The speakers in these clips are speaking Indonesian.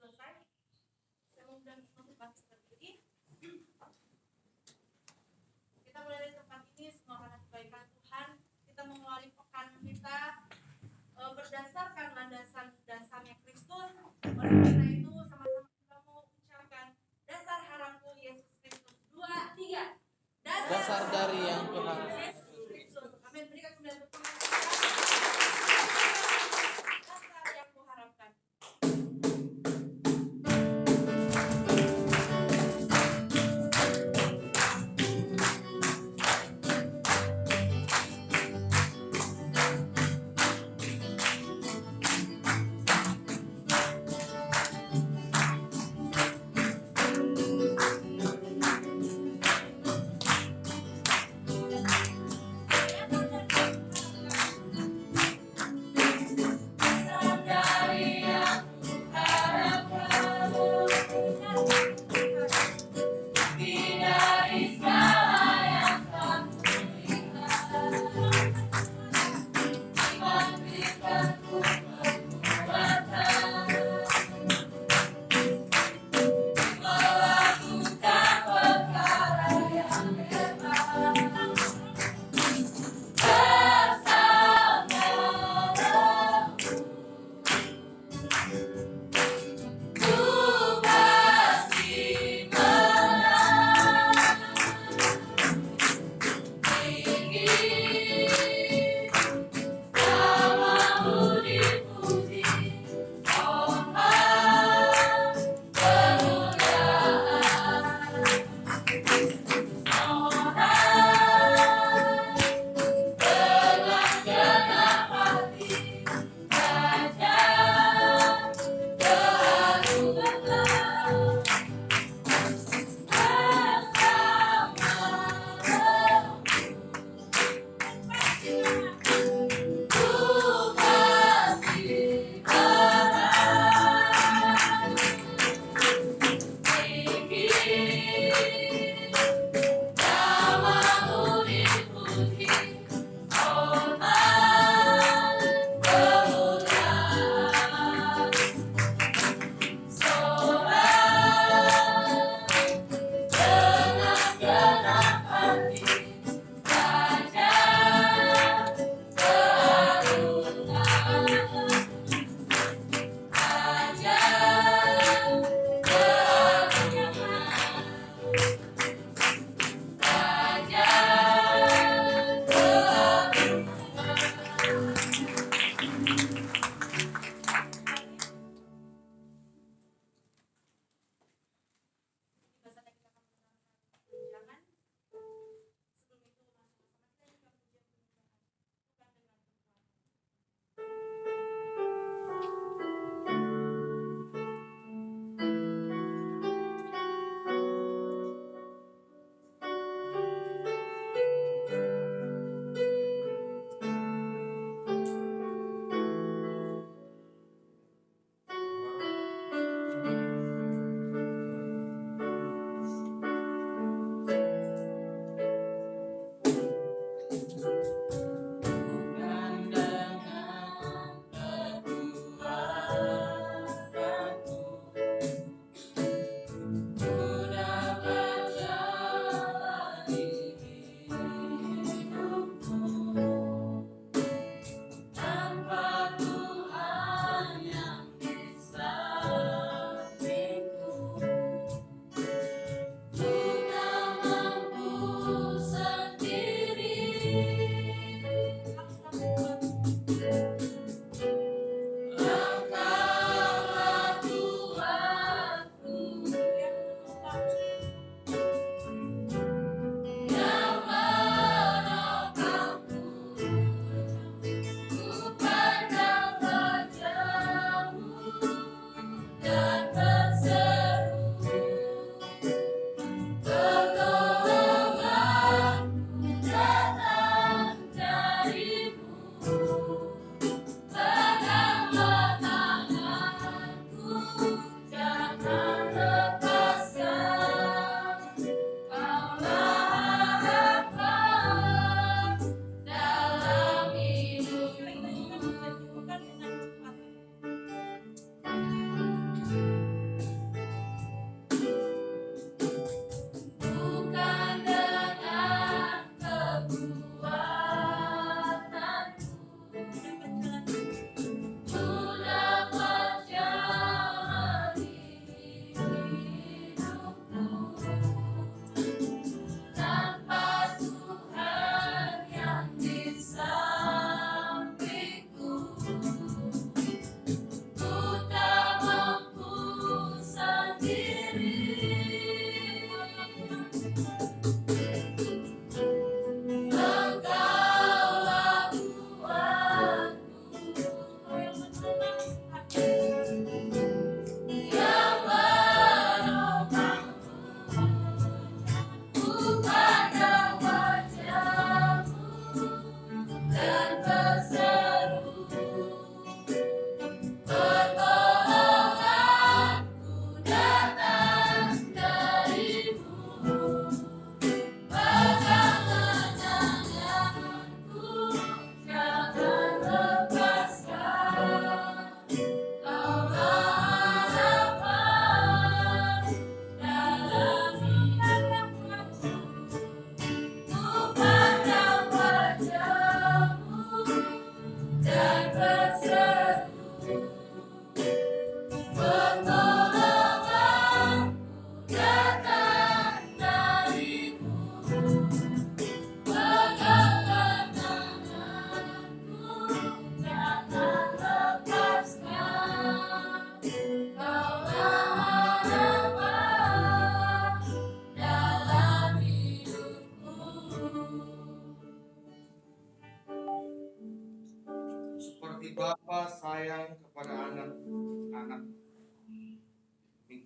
selesai. Saya mengundang semua tempat berdiri. Kita mulai dari tempat ini, semua karena kebaikan Tuhan. Kita mengawali pekan kita berdasarkan landasan dasarnya Kristus. Oleh karena itu, sama-sama kita mau ucapkan dasar harapku Yesus Kristus. 2, 3. Dasar dari yang Tuhan. Yesus Kristus. Amin. Berikan kemuliaan untuk Tuhan. Dasar yang kuharapkan.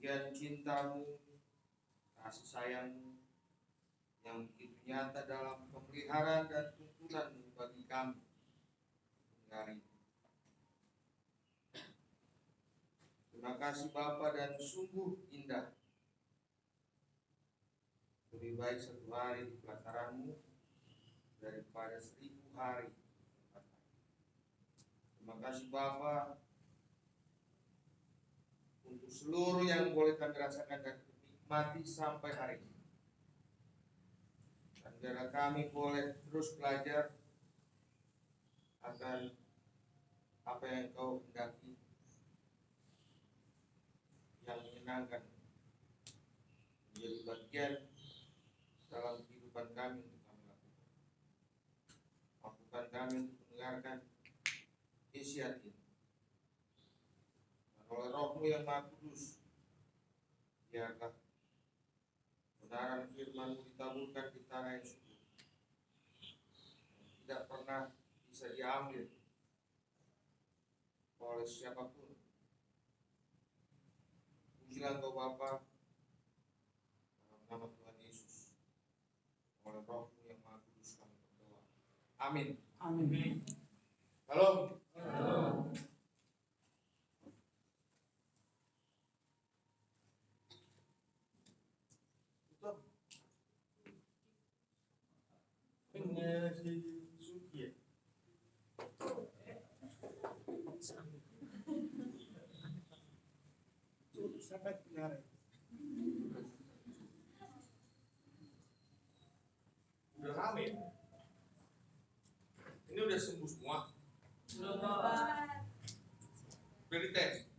demikian cintamu, kasih sayangmu yang begitu nyata dalam pemeliharaan dan tuntunanmu bagi kami hari ini. Terima kasih Bapa, dan sungguh indah lebih baik satu hari di pelataran-Mu daripada 1000 hari. Terima kasih Bapa untuk seluruh yang boleh kami rasakan dan nikmati sampai hari ini. Dan biarlah kami boleh terus belajar akan apa yang Kau hendaki, yang menyenangkan, menjadi bagian dalam kehidupan kami untuk kami lakukan. Mampukan kami untuk mendengarkan isiat ini. Dan oleh Roh-Mu yang Maha Kudus, biarlah kebenaran firman-Mu ditaburkan di tanah yang subur, yang tidak pernah bisa diambil oleh siapapun. Pujilah Engkau Bapa, dalam nama Tuhan Yesus, oleh Roh-Mu yang Maha Kudus kami berdoa. Amin. Amin. Halo. Tutup. Ini si Suki ya? Sampai benar. Udah rame. Ini udah sembuh semua. Udah dites.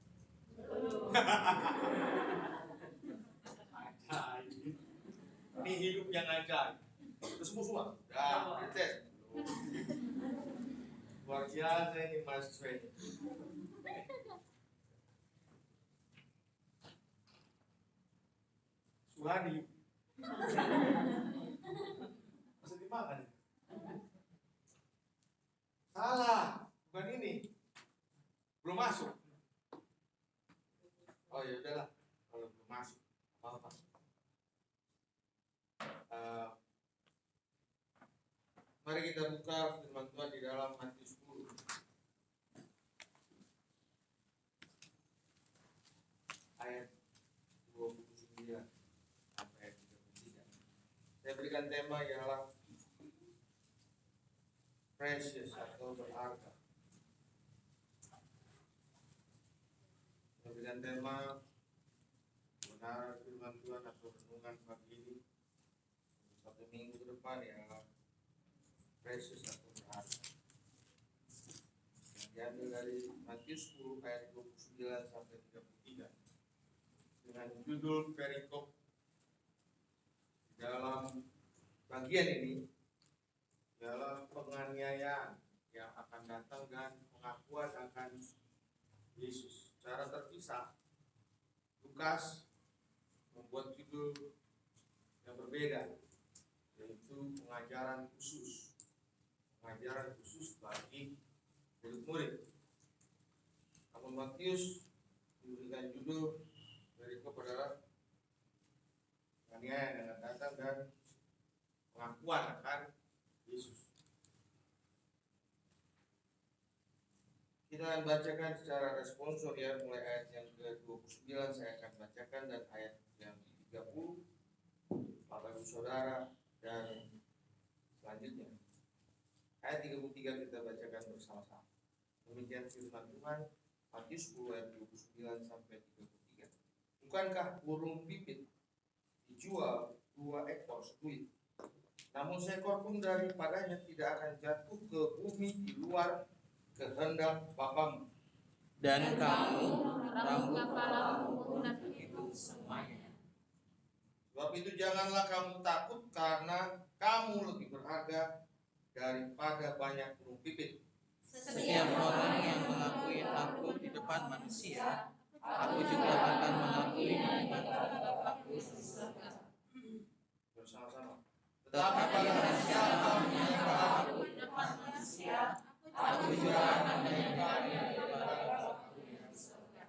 Ini hidup yang ajaib. Udah sembuh semua. Udah dites. Luar biasa ini mahasiswa ini. Suhani. Masih dimakan. Salah, bukan ini. Belum masuk. Oh ya udahlah, kalau belum masuk apa-apa. Mari kita buka firman Tuhan di dalam Matius 10. Ayat 29 sampai ayat 33. Saya berikan tema ialah precious atau berharga. Saya berikan tema benar firman Tuhan atau renungan pagi ini satu minggu ke depan ialah precious atau berharga. Yang diambil dari Matius 10 ayat 29 sampai 33 dengan judul perikop. Dalam bagian ini ialah penganiayaan yang akan datang dan pengakuan akan Yesus. Secara terpisah, Lukas membuat judul yang berbeda, yaitu pengajaran khusus bagi murid-murid. Namun Matius diberikan judul perikop adalah penganiayaan yang akan datang dan pengakuan akan Yesus. Kita akan bacakan secara responsor ya, mulai ayat yang ke-29 saya akan bacakan dan ayat yang ke-30 Bapak Ibu Saudara dan selanjutnya. Ayat 33 kita bacakan bersama-sama. Demikian firman Tuhan, Matius 10 ayat 29 sampai 33. Bukankah burung pipit dijual 2 ekor seduit? Namun seekor pun daripadanya tidak akan jatuh ke bumi di luar kehendak Bapamu. Dan kamu, rambut kepalamu bukan begitu semuanya. Sebab itu janganlah kamu takut, karena kamu lebih berharga daripada banyak burung pipit. setiap orang yang mengakui aku di depan manusia, aku juga akan mengakui di depan Bapakku di surga. Bersama-sama. Tetapi barang siapa menyangka aku Di depan manusia, aku juga akan menyangkanya di depan Bapakku yang di surga.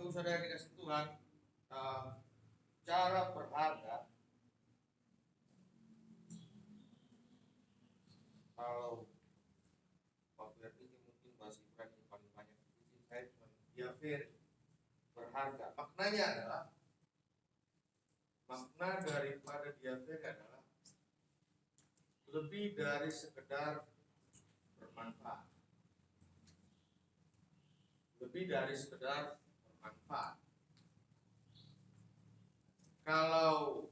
Bapak Ibu Saudara dikasih Tuhan, cara berharga kalau Bapak berpikir mungkin bahasa Ibrani paling banyak saya cuma diafer berharga. Maknanya adalah makna daripada diafer adalah lebih dari sekedar bermanfaat. Lebih dari sekedar bermanfaat. Kalau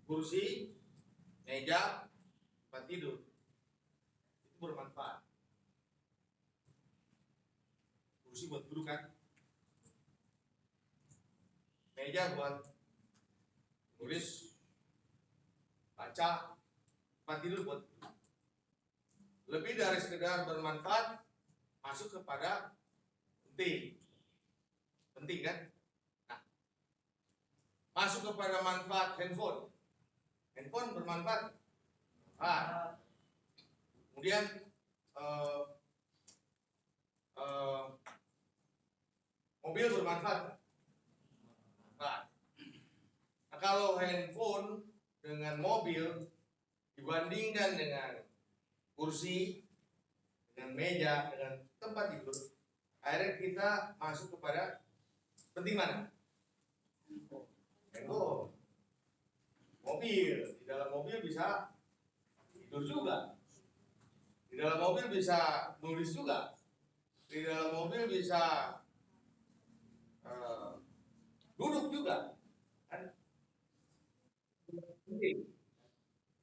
kursi, meja, tempat tidur itu bermanfaat. Kursi buat duduk kan, meja buat tulis, baca, tempat tidur buat duduk. Lebih dari sekedar bermanfaat, masuk kepada penting kan? Nah, masuk kepada manfaat handphone bermanfaat. Kemudian mobil bermanfaat. Nah, kalau handphone dengan mobil dibandingkan dengan kursi, dengan meja, dengan tempat tidur, akhirnya kita masuk kepada penting mana? Handphone. Mobil, di dalam mobil bisa tidur juga, di dalam mobil bisa nulis juga, di dalam mobil bisa duduk juga.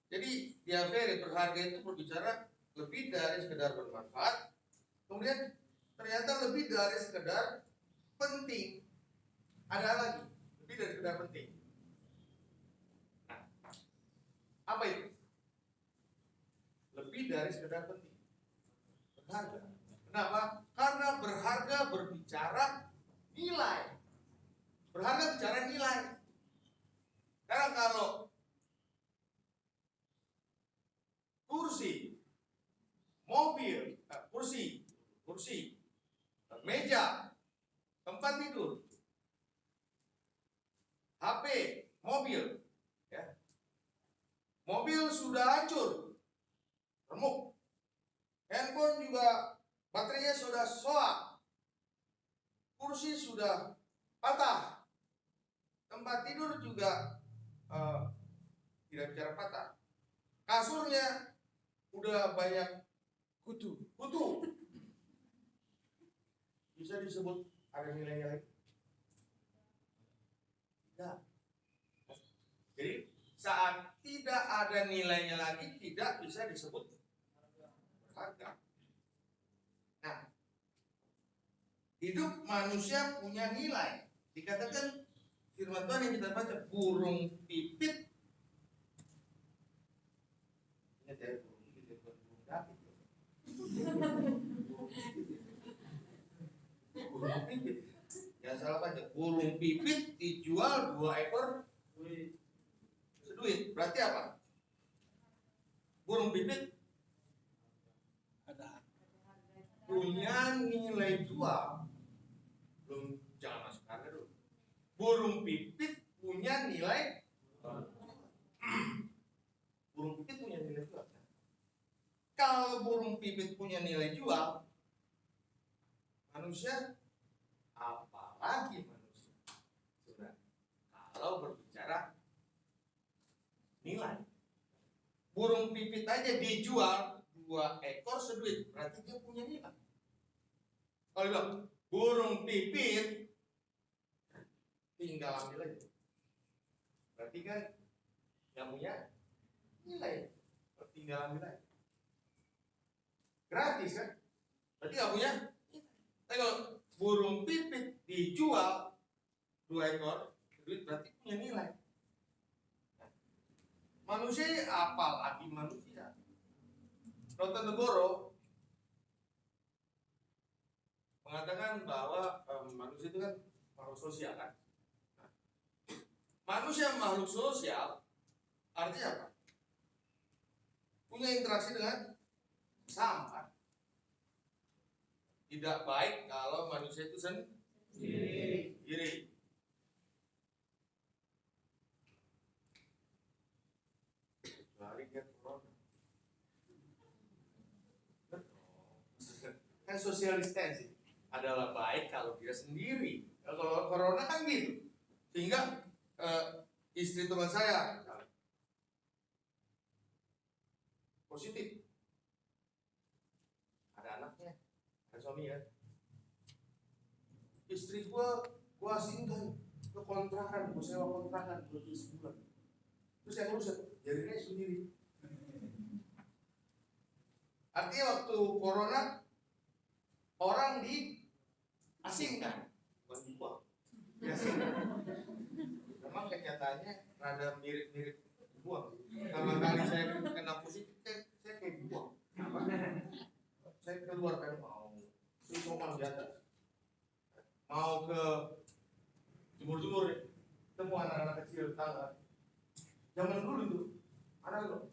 Jadi diafer berharga itu berbicara lebih dari sekedar bermanfaat, kemudian ternyata lebih dari sekedar penting. Ada lagi, lebih dari sekedar penting. Apa itu? Lebih dari sekedar penting. Berharga. Kenapa? Karena berharga berbicara nilai. Berharga bicara nilai. Karena kalau kursi, mobil, kursi, meja, tempat tidur, HP, mobil, ya. Mobil sudah hancur, remuk. Handphone juga baterainya sudah soak. Kursi sudah patah. Tempat tidur juga tidak bicara patah. Kasurnya udah banyak kutu. Bisa disebut ada nilainya lagi? Tidak. Jadi saat tidak ada nilainya lagi, tidak bisa disebut berharga. Nah, hidup manusia punya nilai. Dikatakan firman Tuhan yang kita baca, burung pipit. Ingat ya, burung pipit bukan burung David. Burung pipit. Jangan salah baca. Burung pipit dijual 2 ekor seduit. Berarti apa? Burung pipit punya nilai jual. Belum, jangan masuk harga dulu. Burung pipit punya nilai. Burung pipit punya nilai jual. Kalau burung pipit punya nilai jual, manusia, apalagi manusia. Sudah. Kalau berbicara nilai, burung pipit aja dijual 2 ekor seduit, berarti dia punya nilai. Kalau bilang burung pipit tinggal ambil aja, berarti kan yang punya nilai, tinggal ambil aja, gratis kan, berarti nggak punya. Tapi kalau burung pipit dijual 2 ekor seduit, berarti punya nilai. Manusia apalagi manusia. Notendegoro mengatakan bahwa manusia itu kan makhluk sosial kan. Nah, manusia makhluk sosial artinya apa? Punya interaksi dengan sesama. Tidak baik kalau manusia itu sendiri. Lari ke corona. Kan social distancing adalah baik kalau dia sendiri. Kalau corona kan gitu. Sehingga istri teman saya positif. Ada anaknya, ada suaminya. Istri gua asingkan ke kontrakan, gua sewa kontrakan 2 bulan. Terus yang ngurus jadinya sendiri. Artinya waktu corona orang diasingkan, bukan dibuang, diasingkan. Memang kenyataannya rada mirip-mirip dibuang. Pertama kali saya kena positif, saya kayak dibuang. Apa? Saya keluar kan mau sungkongan di atas, mau ke jemur-jemur ya, ketemu anak-anak kecil tetangga. Zaman dulu itu, anak-anak,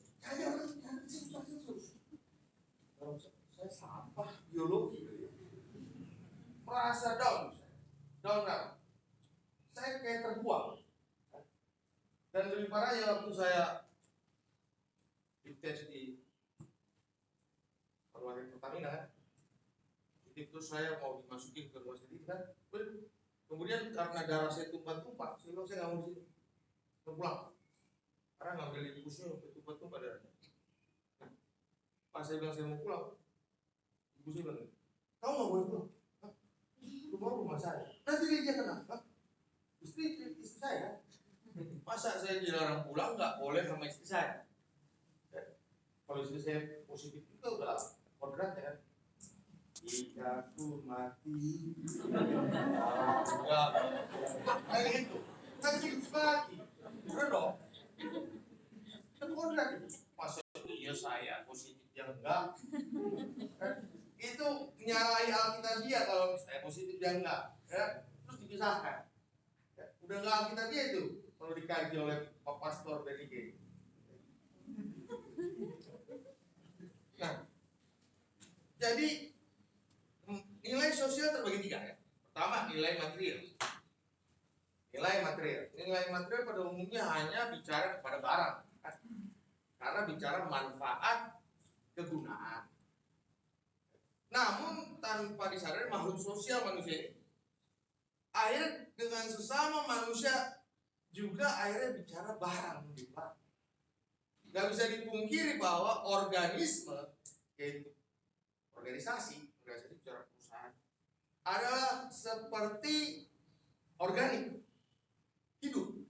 saya sampah biologi, merasa down. Saya kayak terbuang. Dan lebih parahnya waktu saya dites di rumah sakit Pertamina, itu saya mau dimasukin ke rumah sakit kan, kemudian karena darah saya tumpah-tumpah, saya bilang saya nggak mau di sini, mau pulang, karena ngambil infusnya tumpah-tumpah darahnya. Nah, pas saya bilang saya mau pulang, ibu saya bilang, kamu nggak boleh pulang, rumah saya, nanti dia kena, istri saya, masa saya dilarang pulang nggak boleh sama istri saya. Kalau istri saya positif itu udah kodrat ya. Jika aku mati, enggak, kayak gitu, kan hidup lagi, udah dong. Kan kodrat itu, masa iya saya positif yang enggak, itu menyalahi Alkitabiah kalau saya positif yang enggak, ya, terus dipisahkan. Ya, udah enggak Alkitabiah itu, kalau dikaji oleh Pak Pastor BNI. Nah, jadi nilai sosial terbagi 3 ya. Pertama, nilai material. Nilai material pada umumnya hanya bicara kepada barang, kan? Karena bicara manfaat kegunaan. Namun tanpa disadari makhluk sosial manusia ini, akhirnya dengan sesama manusia juga akhirnya bicara barang. Gak bisa dipungkiri bahwa organisme, yaitu organisasi bicara perusahaan, adalah seperti organik hidup,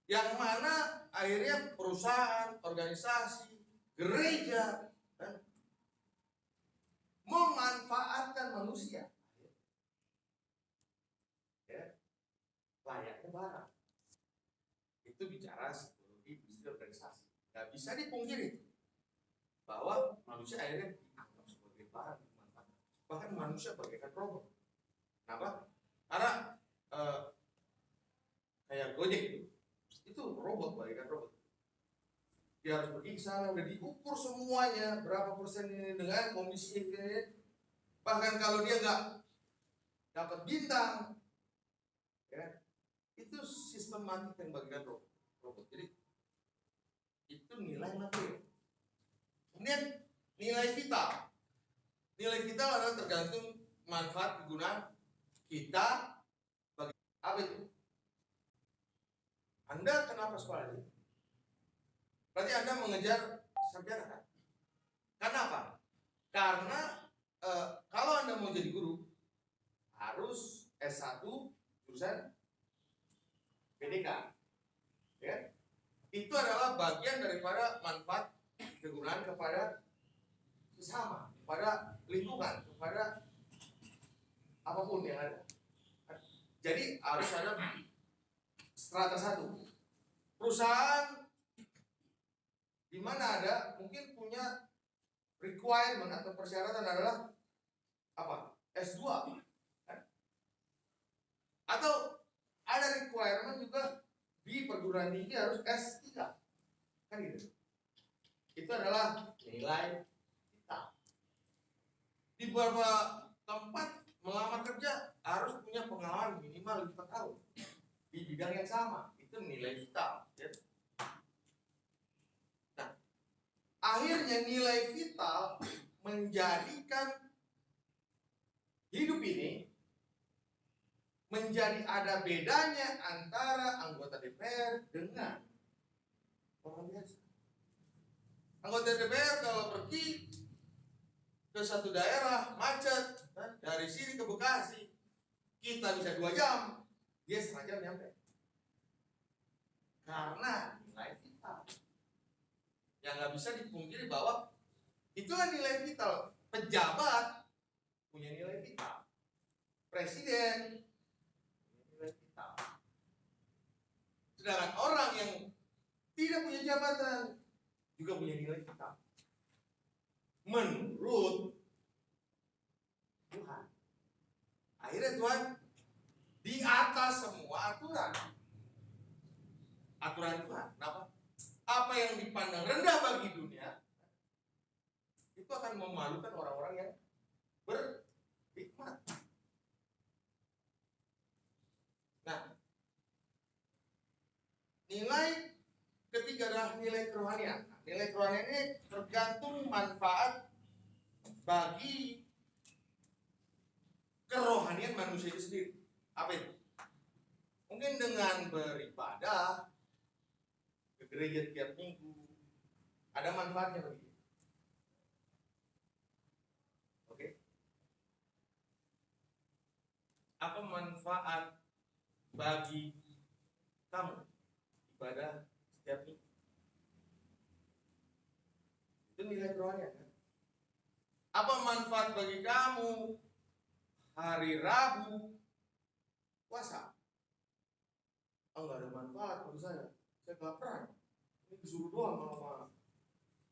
yang mana akhirnya perusahaan, organisasi, gereja memanfaatkan manusia, ya, layaknya barang. Itu bicara psikologi industri organisasi. Gak bisa dipungkiri bahwa manusia akhirnya dianggap sebagai barang dimanfaatkan. Bahkan manusia bagaikan robot. Kenapa? Karena kayak Gojek itu robot, bagaikan robot. Dia harus pergi ke sana, udah diukur semuanya berapa persen ini dengan komisi ini. Bahkan kalau dia nggak dapat bintang, ya, itu sistematik yang bagaikan robot. Jadi itu nilai material. Kemudian nilai vital. Nilai vital adalah tergantung manfaat kegunaan kita bagi apa itu? Anda kenapa sekolah ini? Berarti Anda mengejar sarjana kan? Karena apa? Karena kalau Anda mau jadi guru harus S1 jurusan PDK, ya. Itu adalah bagian daripada manfaat kegunaan kepada sesama, kepada lingkungan, kepada apapun yang ada. Jadi harus ada strata 1. Perusahaan di mana ada mungkin punya requirement atau persyaratan adalah apa? S2. Atau ada requirement juga di perguruan tinggi harus S3. Kan gitu. Itu adalah nilai kita. Di beberapa Keempat, melamar kerja harus punya pengalaman minimal 5 tahun di bidang yang sama. Itu nilai vital. Ya. Nah, akhirnya nilai vital menjadikan hidup ini menjadi ada bedanya antara anggota DPR dengan orang biasa. Anggota DPR kalau pergi ke satu daerah macet, dari sini ke Bekasi, kita bisa 2 jam, dia 1/2 jam nyampe. Karena nilai vital. Yang nggak bisa dipungkiri bahwa itulah nilai vital. Pejabat punya nilai vital. Presiden punya nilai vital. Sedangkan orang yang tidak punya jabatan juga punya nilai vital. Menurut Tuhan. Akhirnya Tuhan di atas semua aturan. Aturan Tuhan. Kenapa? Apa yang dipandang rendah bagi dunia itu akan memalukan orang-orang yang berhikmat. Nah, nilai ketiga adalah nilai kerohanian. Nilai kerohanian ini tergantung manfaat bagi kerohanian manusia itu sendiri. Apa itu? Mungkin dengan beribadah ke gereja tiap minggu ada manfaatnya bagi dia. Oke? Apa manfaat bagi kamu ibadah setiap minggu? Itu nilai kerohanian kan? Apa manfaat bagi kamu hari Rabu puasa? Oh, nggak ada manfaat bagi saya kelaparan. Ini disuruh doang sama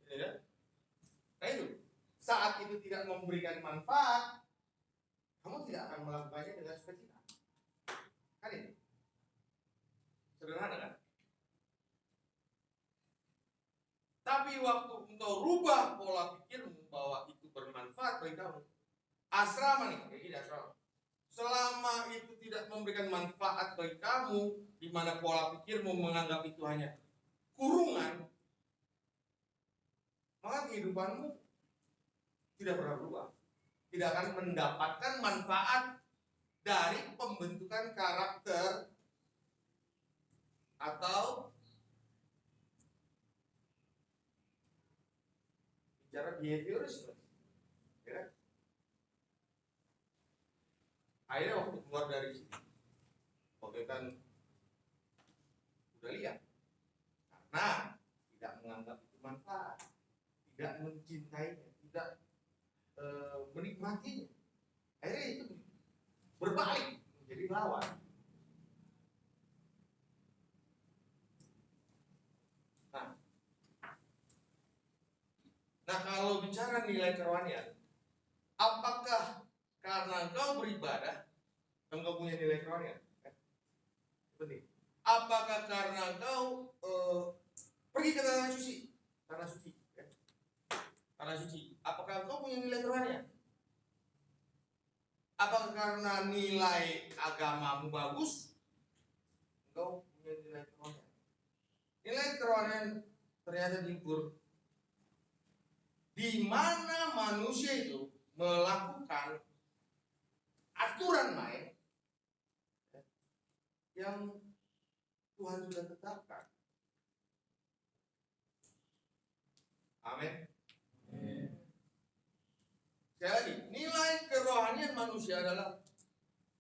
ini kan? Nah itu, saat itu tidak memberikan manfaat, kamu tidak akan melakukannya dengan sukacita. Kan ini? Sederhana kan? Tapi waktu engkau rubah pola pikirmu bahwa itu bermanfaat bagi kamu, asrama nih, kayak gini asrama. Selama itu tidak memberikan manfaat bagi kamu, di mana pola pikirmu menganggap itu hanya kurungan, maka kehidupanmu tidak pernah berubah. Tidak akan mendapatkan manfaat dari pembentukan karakter atau bicara behavioris, ya kan? Akhirnya waktu keluar dari sini, bagaikan udah lihat, karena tidak menganggap itu manfaat, tidak mencintainya, tidak menikmatinya. Akhirnya itu berbalik menjadi lawan. Nah, kalau bicara nilai kerohanian, apakah karena engkau beribadah, engkau punya nilai kerohanian? Penting. Apakah karena engkau pergi ke tanah suci? Tanah suci. Ya. Tanah suci. Apakah engkau punya nilai kerohanian? Apakah karena nilai agamamu bagus, engkau punya nilai kerohanian? Nilai kerohanian ternyata diukur di mana manusia itu melakukan aturan main yang Tuhan sudah tetapkan. Amin. Sekali lagi, nilai kerohanian manusia adalah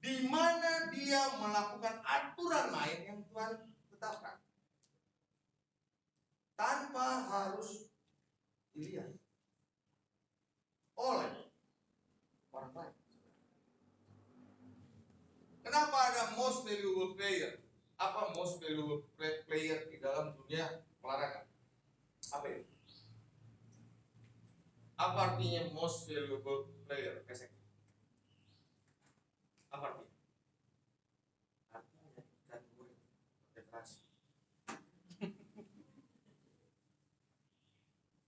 di mana dia melakukan aturan main yang Tuhan tetapkan, tanpa harus dilihat oleh orang lain. Kenapa ada most valuable player? Apa most valuable player di dalam dunia olahraga? Apa itu? Apa artinya most valuable player? Apa artinya? Artinya ikan goreng konsentrasi.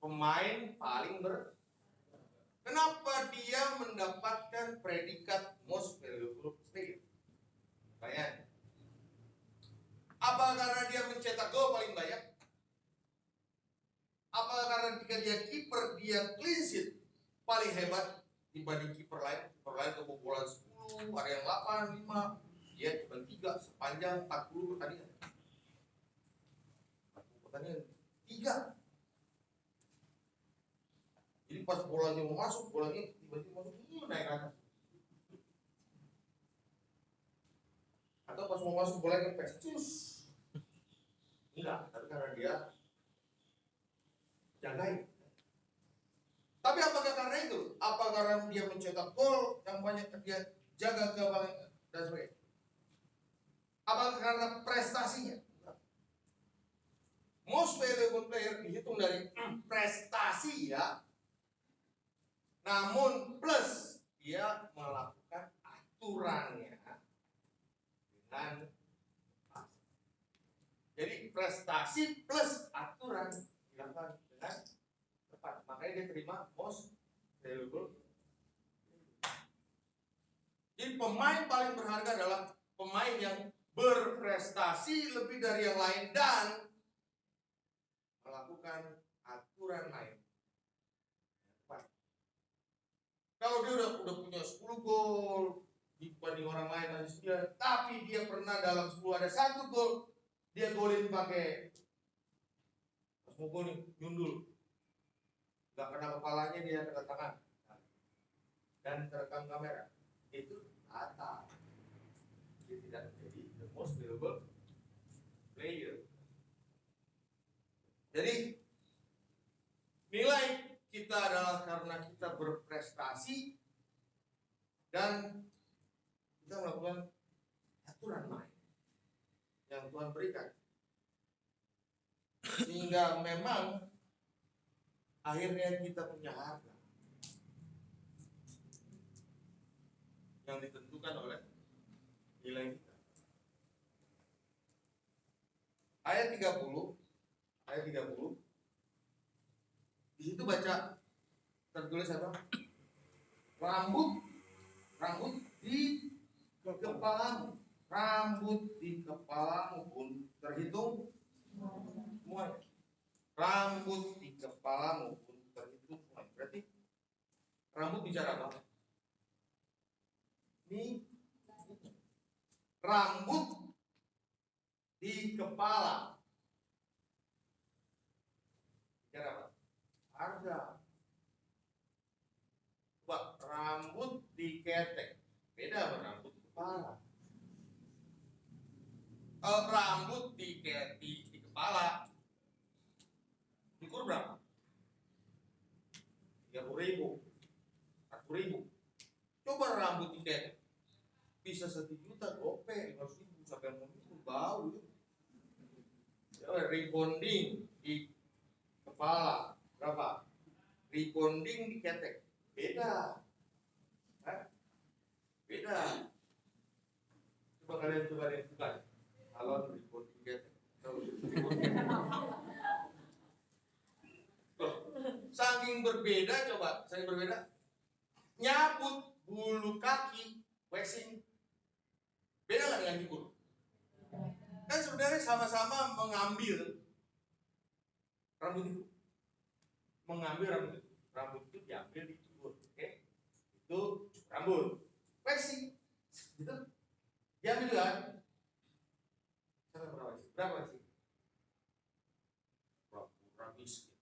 Pemain paling Kenapa dia mendapatkan predikat hebat dibanding kiper lain kebobolan 10, ada yang 8, 5, dia cuma 3 sepanjang 40 pertandingan. 40 pertandingan 3. Jadi pas bolanya mau masuk, bolanya tiba-tiba masuk, naik atas. Atau pas mau masuk bolanya kempes, cus. Enggak, tapi karena dia jagain. Tapi apakah karena itu? Apa karena dia mencetak gol yang banyak, dia jaga keamanan dan sebagainya? Apakah karena prestasinya? Most valuable player dihitung dari prestasi ya. Namun plus dia melakukan aturannya dengan pas. Jadi prestasi plus aturan dilakukan dengan tepat. Makanya dia terima most valuable. Jadi pemain paling berharga adalah pemain yang berprestasi lebih dari yang lain dan melakukan aturan lain. Kalau dia udah punya 10 gol dibanding orang lain tapi dia pernah dalam 10 ada 1 gol, dia golin pakai pas mau gol nih, nyundul. Gak kena kepalanya, dia kena tangan. Dan terekam kamera. Itu rata. Dia tidak menjadi the most valuable player. Jadi nilai kita adalah karena kita berprestasi dan kita melakukan aturan main yang Tuhan berikan, sehingga memang akhirnya kita punya harga yang ditentukan oleh nilai kita. Ayat 30 di situ baca tertulis apa? Rambut di kepalamu, rambut di kepalamu pun terhitung semua. Rambut di kepalamu pun terhitung semua. Berarti rambut bicara apa? Ini rambut di kepala bicara apa? Harga. Coba rambut diketek, beda sama rambut kepala. Rambut diketek di kepala diukur berapa? 30.000, 40.000. Coba rambut diketek bisa 1 juta, gope 500.000 sampai 1 bau itu. Rebonding di kepala berapa? Rebonding diketek beda. Beda. Coba kalian buka. Kalau rebonding diketek. Saking berbeda, coba saking berbeda. Nyabut bulu kaki, waxing, beda nggak dengan cukur? Kan sebenarnya sama-sama mengambil rambut itu, rambut itu diambil dicukur, oke? Itu rambut, waxing, gitu, diambil juga. Berapa waxing? Pura-pura miskin.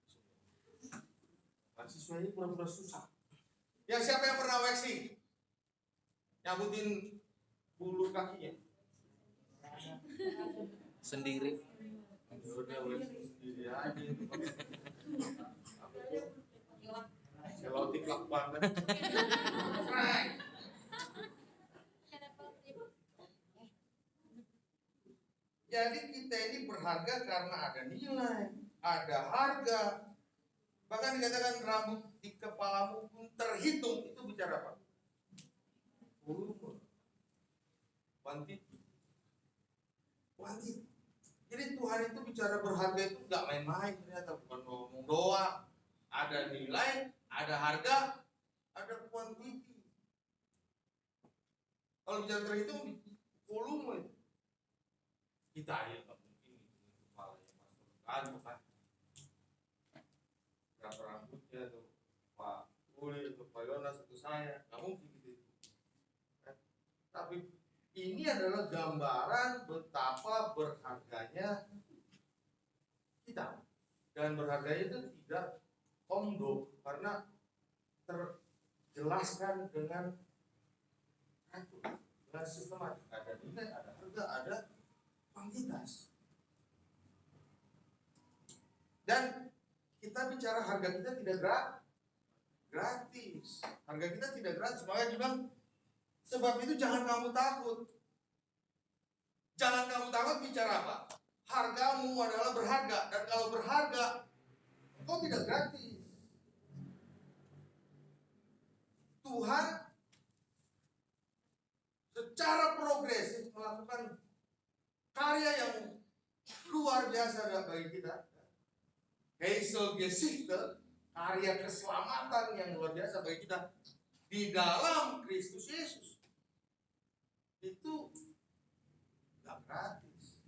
Mahasiswa ini pura-pura susah. Ya siapa yang pernah waxing? Nyabutin bulu kakinya? Sendiri. Udah waxing sendiri aja. Selotik lak banget. Jadi kita ini berharga karena ada nilai, ada harga. Bahkan dikatakan rambut di kepalamu pun terhitung. Itu bicara apa? Volume, quantity. Jadi Tuhan itu bicara berharga itu nggak main-main, ternyata bukan ngomong doang. Ada nilai, ada harga, ada quantity. Kalau bicara terhitung, volume. Kita ya nggak mungkin kepalanya masuk kan, berapa rambutnya tuh, Pak? Uli untuk Pak Yonas, untuk saya, nggak mungkin gitu. Tapi ini adalah gambaran betapa berharganya kita. Dan berharganya itu tidak omdo, karena terjelaskan dengan sistematik. Ada nilai, ada harga, ada kuantitas. Dan kita bicara harga kita tidak gratis. Harga kita tidak gratis. Makanya dibilang, sebab itu jangan kamu takut. Jangan kamu takut bicara apa? Hargamu adalah berharga. Dan kalau berharga, kau tidak gratis. Tuhan secara progresif melakukan karya yang luar biasa bagi kita. Heilsgeschichte, karya keselamatan yang luar biasa bagi kita di dalam Kristus Yesus. Itu gak gratis.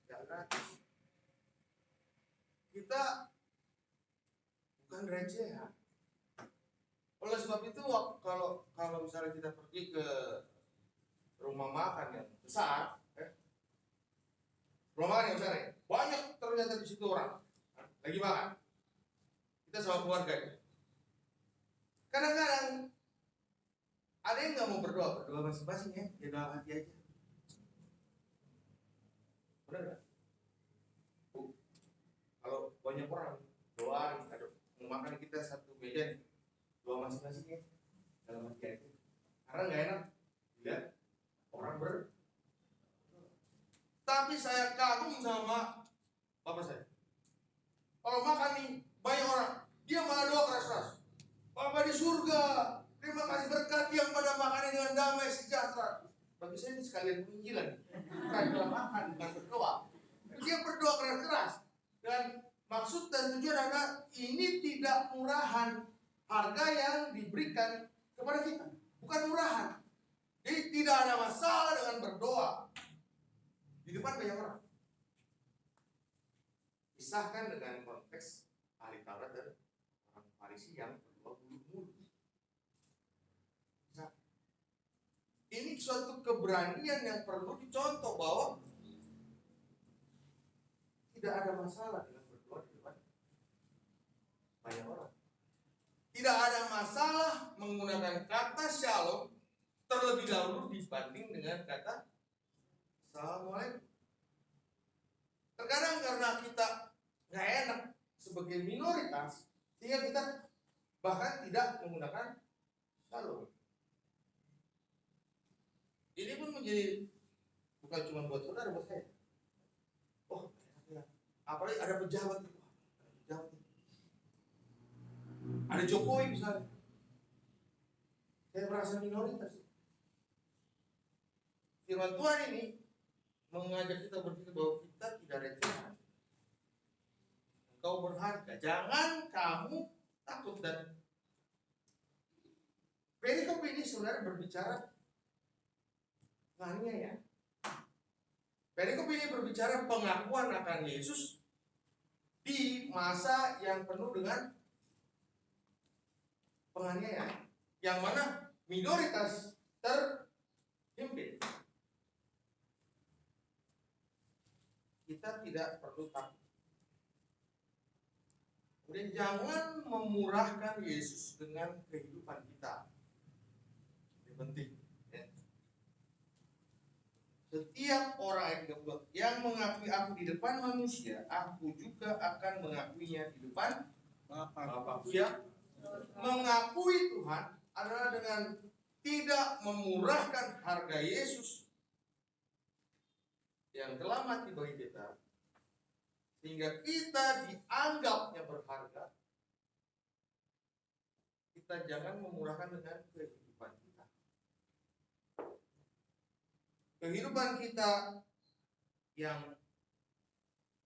Gak gratis. Kita bukan recehan. Oleh sebab itu kalau misalnya kita pergi ke rumah makan yang besar, rumah makan yang besar ya, banyak ternyata di situ orang lagi makan. Kita sama keluarga. Kadang-kadang ada yang nggak mau berdoa masing-masing ya, di dalam hati aja. Benar nggak? Kalau banyak orang doa, ada mau makan kita satu meja nih, doa masing-masing ya, dalam hati aja. Karena nggak enak lihat orang Tapi saya kagum sama bapak saya. Kalau makan nih banyak orang, dia malah doa keras-keras. Bapa di surga, terima kasih berkati yang pada makan dengan damai sejahtera. Bagi saya ini sekalian penginjilan, bukan dalam makan, bukan berdoa. Dia berdoa keras-keras. Dan maksud dan tujuan adalah ini tidak murahan harga yang diberikan kepada kita, bukan murahan. Jadi tidak ada masalah dengan berdoa di depan banyak orang. Pisahkan dengan konteks ahli Taurat dan orang Farisi yang berdoa mulut-mulut. Nah, ini suatu keberanian yang perlu dicontoh bahwa tidak ada masalah dengan berdoa di depan banyak orang. Tidak ada masalah menggunakan kata shalom terlebih dahulu dibanding dengan kata assalamualaikum. Terkadang karena kita nggak enak sebagai minoritas, sehingga kita bahkan tidak menggunakan shalom. Ini pun menjadi bukan cuma buat saudara, buat saya. Oh, apalagi ada pejabat, ada Jokowi misalnya. Saya merasa minoritas. Firman Tuhan ini mengajak kita berpikir bahwa kita tidak recehan. Engkau berharga. Jangan kamu takut. Dan perikop ini sebenarnya berbicara penganiayaan. Perikop ini berbicara pengakuan akan Yesus di masa yang penuh dengan penganiayaan, yang mana minoritas terhimpit. Kita tidak perlu takut. Kemudian jangan memurahkan Yesus dengan kehidupan kita. Ini penting. Ya. Setiap orang ayat 32 yang mengakui aku di depan manusia, aku juga akan mengakuinya di depan Bapakku yang mengakui Tuhan adalah dengan tidak memurahkan harga Yesus yang telah mati bagi kita, sehingga kita dianggapnya berharga. Kita jangan memurahkan dengan kehidupan kita. Kehidupan kita yang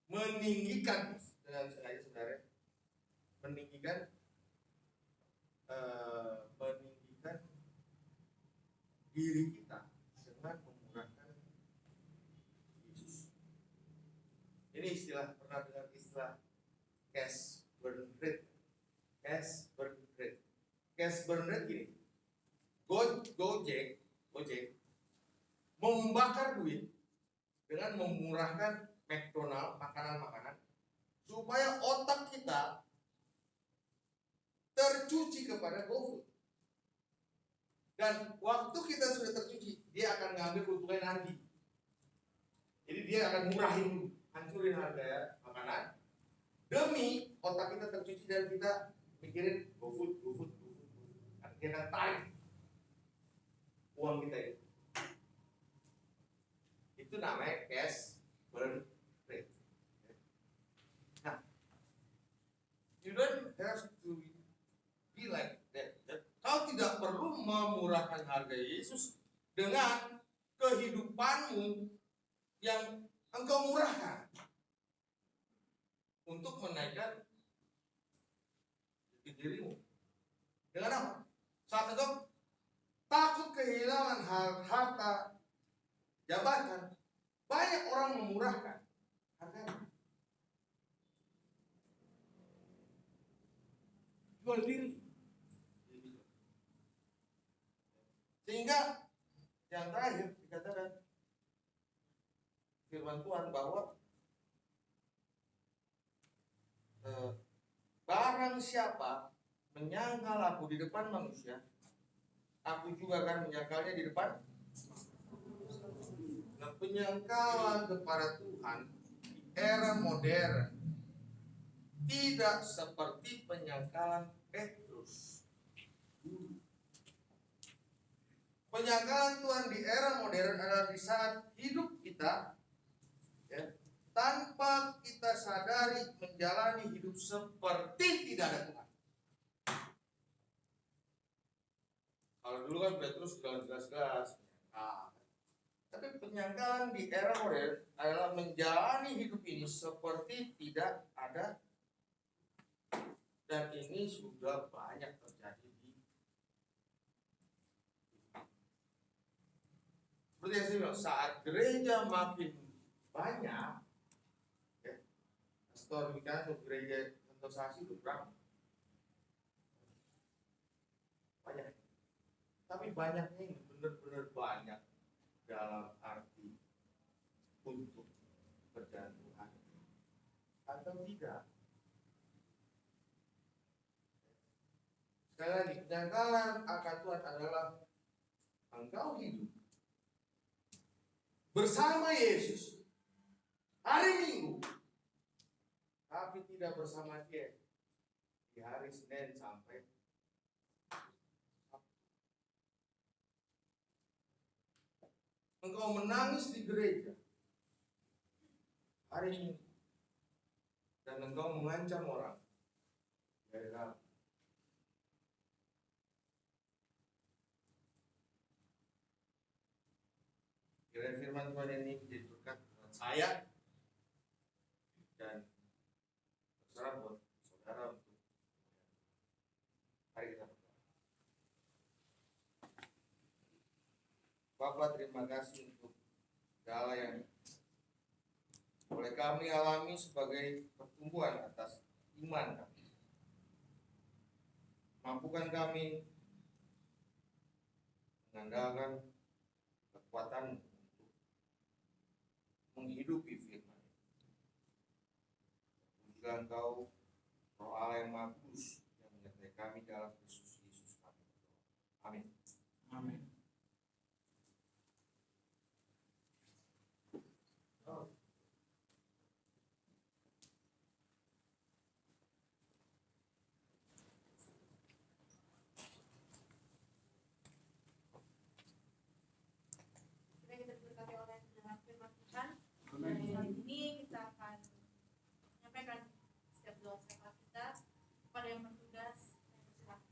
meninggikan, dengan sengaja saudara, meninggikan diri kita dengan memurahkan Yesus. Ini istilah, pernah dengar istilah cash burn rate? Cash Gojek membakar duit dengan memurahkan McDonald makanan-makanan supaya otak kita tercuci kepada GoFood. Dan waktu kita sudah tercuci, dia akan ngambil keuntungan nanti. Jadi dia akan murahin, hancurin harga ya, makanan demi otak kita tercuci dan kita mikirin GoFood. Dia akan tarik uang kita itu. Itu namanya cash burn rate. Nah, you don't have to be like that. Kau tidak perlu memurahkan harga Yesus dengan kehidupanmu yang engkau murahkan untuk menaikkan dirimu. Dengan apa? Saat engkau takut kehilangan harta, jabatan, banyak orang memurahkan harganya. Jual diri. Sehingga yang terakhir dikatakan firman Tuhan bahwa barang siapa menyangkal aku di depan manusia, aku juga akan menyangkalnya di depan. Nah, penyangkalan kepada Tuhan di era modern tidak seperti penyangkalan Petrus. Penyangkalan Tuhan di era modern adalah di saat hidup kita ya, tanpa kita sadari menjalani hidup seperti tidak ada Tuhan. Kalau dulu kan Petrus bilang jelas-jelas, tapi penyangkalan di era modern adalah menjalani hidup ini seperti tidak ada, dan ini sudah banyak terjadi di seperti yang saya bilang, saat gereja makin banyak, ya, pastor untuk gereja sensasi itu berapa? Banyak. Tapi banyaknya ini benar-benar banyak dalam arti untuk kerjaan Tuhan atau tidak. Sekali lagi, penyangkalan akan Tuhan adalah engkau hidup bersama Yesus hari Minggu, tapi tidak bersama Dia di hari Senin sampai engkau menangis di gereja hari ini dan engkau mengancam orang dari dalam. Kiranya firman Tuhan ini menjadi berkat buat saya dan terserah buat saudara untuk hari kita berdoa. Bapak, terima kasih untuk segala yang boleh kami alami sebagai pertumbuhan atas iman kami. Mampukan kami mengandalkan kekuatan untuk menghidupi firman. Juga Engkau Roh Allah yang Maha Kudus yang menyertai kami dalam Kristus Yesus kami. Amin. Amin. Kita diberkati oleh dengan firman Tuhan. Amin. Dan saat ini kita akan menyampaikan setiap doa syafaat kita kepada yang bertugas. Silakan.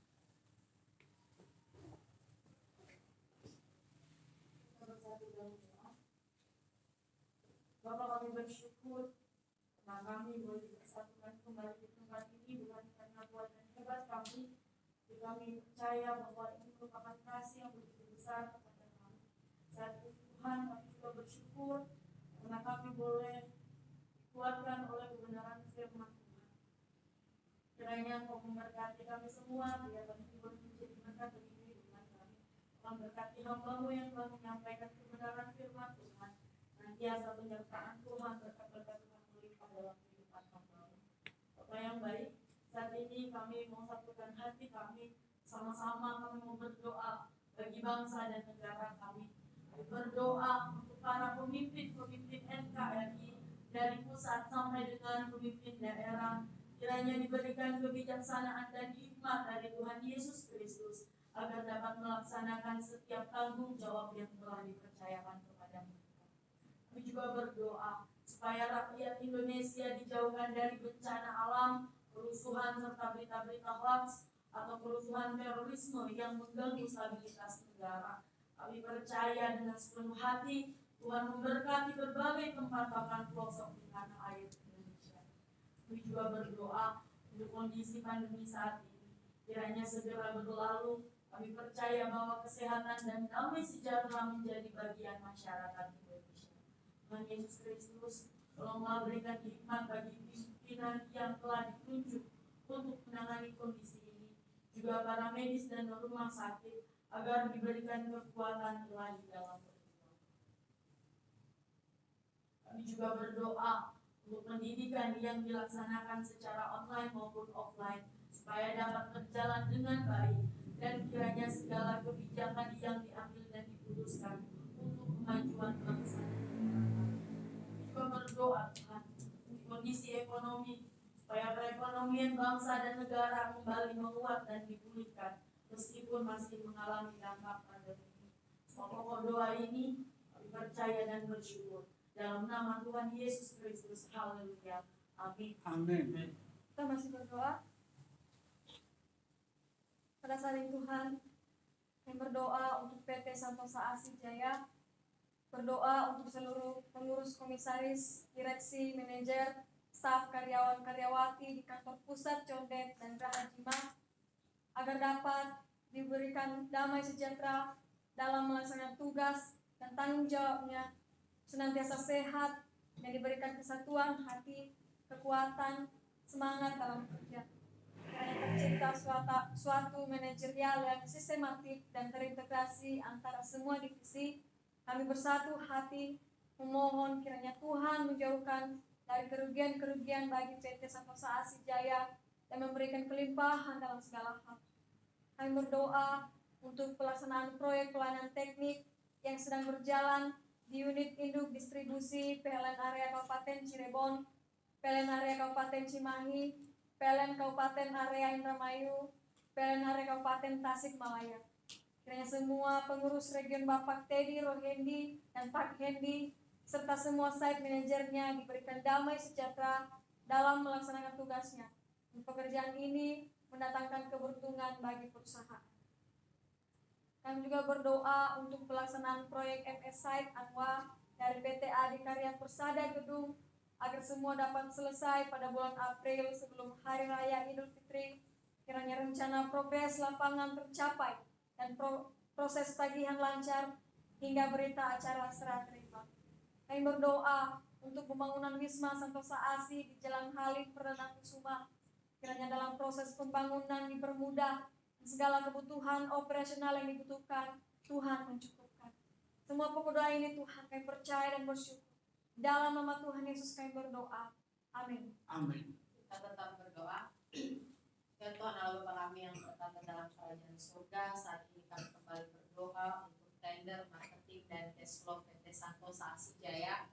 Kita bersatu dalam doa. Bapak, kami bersyukur karena kami boleh dipersatukan kembali di tempat ini bukan karena buatan hebat kami, tapi kami percaya bahwa ini merupakan kasih yang begitu besar kepada kami. Saat itu Tuhan, kami juga bersyukur karena kami boleh dikuatkan oleh kebenaran firman Tuhan. Kiranya Engkau memberkati kami semua, biar kami boleh menjadi berkat bagi kehidupan kami. Tuhan berkati hamba-Mu yang telah menyampaikan kebenaran firman Tuhan. Senantiasa penyertaan Tuhan, berkat-berkat Tuhan melimpah dalam kehidupan hamba-Mu. Bapak yang baik, saat ini kami mau satukan hati kami, sama-sama kami mau berdoa bagi bangsa dan negara kami. Berdoa untuk para pemimpin-pemimpin NKRI dari pusat sampai dengan pemimpin daerah, kiranya diberikan kebijaksanaan dan hikmat dari Tuhan Yesus Kristus agar dapat melaksanakan setiap tanggung jawab yang telah dipercayakan kepada mereka. Kami juga berdoa supaya rakyat Indonesia dijauhkan dari bencana alam, kerusuhan serta berita-berita hoax atau kerusuhan terorisme yang mengganggu stabilitas negara. Kami percaya dengan sepenuh hati Tuhan memberkati berbagai tempat bahkan pelosok di tanah air Indonesia. Kami juga berdoa untuk kondisi pandemi saat ini kiranya segera berlalu. Kami percaya bahwa kesehatan dan damai sejahtera menjadi bagian masyarakat Indonesia. Tuhan Yesus Kristus, tolonglah berikan hikmat bagi pimpinan yang telah ditunjuk untuk menangani kondisi ini, juga para medis dan rumah sakit, agar diberikan kekuatan ilahi dalam berjuang. Kami juga berdoa untuk pendidikan yang dilaksanakan secara online maupun offline, supaya dapat berjalan dengan baik, dan kiranya segala kebijakan yang diambil dan diputuskan untuk kemajuan bangsa dan negara. Kami juga berdoa Tuhan untuk kondisi ekonomi, supaya perekonomian bangsa dan negara kembali menguat dan dipulihkan, meskipun masih mengalami dampak pandemi. Semua pokok doa ini kami percaya dan bersyukur dalam nama Tuhan Yesus Kristus. Haleluya. Amin. Amin. Kita masih berdoa. Pada saat ini Tuhan, kami berdoa untuk PT Santosa Asih Jaya, berdoa untuk seluruh pengurus, komisaris, direksi, manajer, staf, karyawan-karyawati di kantor pusat, Condet, dan Geraha Jima, agar dapat diberikan damai sejahtera dalam melaksanakan tugas dan tanggung jawabnya, senantiasa sehat dan diberikan kesatuan hati, kekuatan, semangat dalam bekerja. Kiranya tercipta suatu manajerial yang sistematik dan terintegrasi antara semua divisi. Kami bersatu hati memohon kiranya Tuhan menjauhkan dari kerugian-kerugian bagi PT Santosa Asih Jaya dan memberikan kelimpahan dalam segala hal. Kami berdoa untuk pelaksanaan proyek pelayanan teknik yang sedang berjalan di unit induk distribusi PLN area Kabupaten Cirebon, PLN area Kabupaten Cimahi, PLN Kabupaten area Indramayu, PLN area Kabupaten Tasikmalaya. Kiranya semua pengurus region Bapak Teddy Rohendi dan Pak Hendi serta semua site manajernya diberikan damai sejahtera dalam melaksanakan tugasnya. Pekerjaan ini mendatangkan keberuntungan bagi perusahaan. Kami juga berdoa untuk pelaksanaan proyek MS Site Anwa dari PT Adikarya Persada Gedung agar semua dapat selesai pada bulan April sebelum Hari Raya Idul Fitri. Kiranya rencana progres lapangan tercapai dan proses tagihan lancar hingga berita acara serah terima. Kami berdoa untuk pembangunan Wisma Santosa Asih di Jalan Halim Perdana Kusuma. Kiranya dalam proses pembangunan dipermudah dan segala kebutuhan operasional yang dibutuhkan Tuhan mencukupkan. Semua pokok doa ini Tuhan kami percaya dan bersyukur. Dalam nama Tuhan Yesus kami berdoa. Amin. Amin. Kita tetap berdoa. Ya Tuhan Allah Bapa kami yang bertata dalam kerajaan surga, saat ini kami kembali berdoa untuk tender, marketing, dan cash flow PT Santosa Asih Jaya,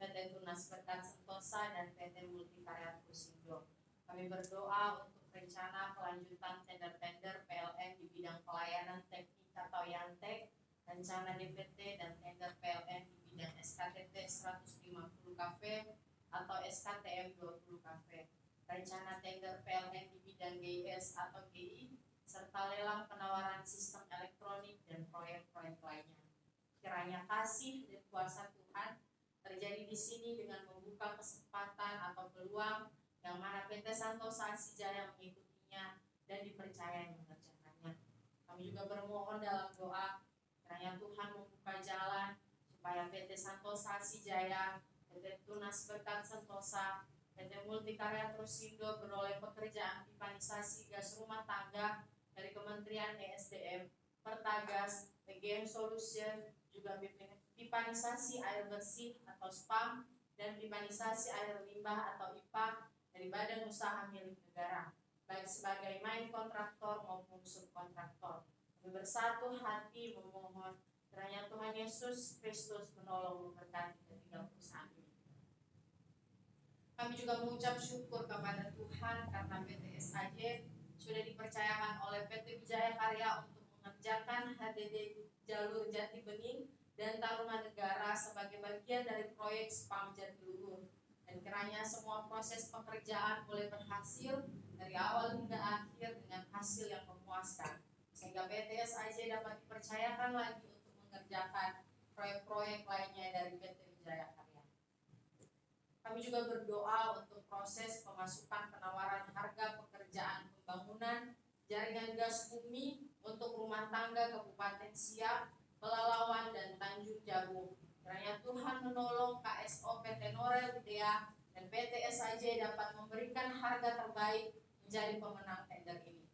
PT Tunas Berkat Sentosa, dan PT Multikarya Pusindo. Kami berdoa untuk rencana kelanjutan tender-tender PLN di bidang pelayanan teknik atau Yantek, rencana DPT dan tender PLN di bidang SKTT 150 KV atau SKTM 20 KV, rencana tender PLN di bidang GIS atau GI, serta lelang penawaran sistem elektronik dan proyek-proyek lainnya. Kiranya kasih dan kuasa Tuhan terjadi di sini dengan membuka kesempatan atau peluang yang mana PT Santosa Asih Jaya mengikutinya dan dipercaya mengerjakannya. Kami juga bermohon dalam doa kiranya Tuhan membuka jalan supaya PT Santosa Asih Jaya, PT Tunas Berkat Sentosa, PT Multikarya Pusindo beroleh pekerjaan pipanisasi gas rumah tangga dari Kementerian ESDM Pertagas, PGM Solution, juga pipanisasi air bersih atau SPAM, dan pipanisasi air limbah atau IPA dari badan usaha milik negara, baik sebagai main kontraktor maupun subkontraktor. Kami bersatu hati memohon kiranya Tuhan Yesus Kristus menolong memberkati ketiga perusahaan ini. Kami juga mengucap syukur kepada Tuhan karena PT SAJ sudah dipercayakan oleh PT Wijaya Karya untuk mengerjakan HDD jalur Jati Bening dan Tarumanegara sebagai bagian dari proyek SPAM Jatiluhur. Dan kiranya semua proses pekerjaan boleh berhasil dari awal hingga akhir dengan hasil yang memuaskan, sehingga PT SAJ dapat dipercayakan lagi untuk mengerjakan proyek-proyek lainnya dari PT Wijaya Karya. Kami juga berdoa untuk proses pemasukan penawaran harga pekerjaan pembangunan jaringan gas bumi untuk rumah tangga Kabupaten Siak, Pelalawan, dan Tanjung Jabung. Kiranya Tuhan menolong KSO PT Norel Udea dan PT SAJ dapat memberikan harga terbaik menjadi pemenang tender ini.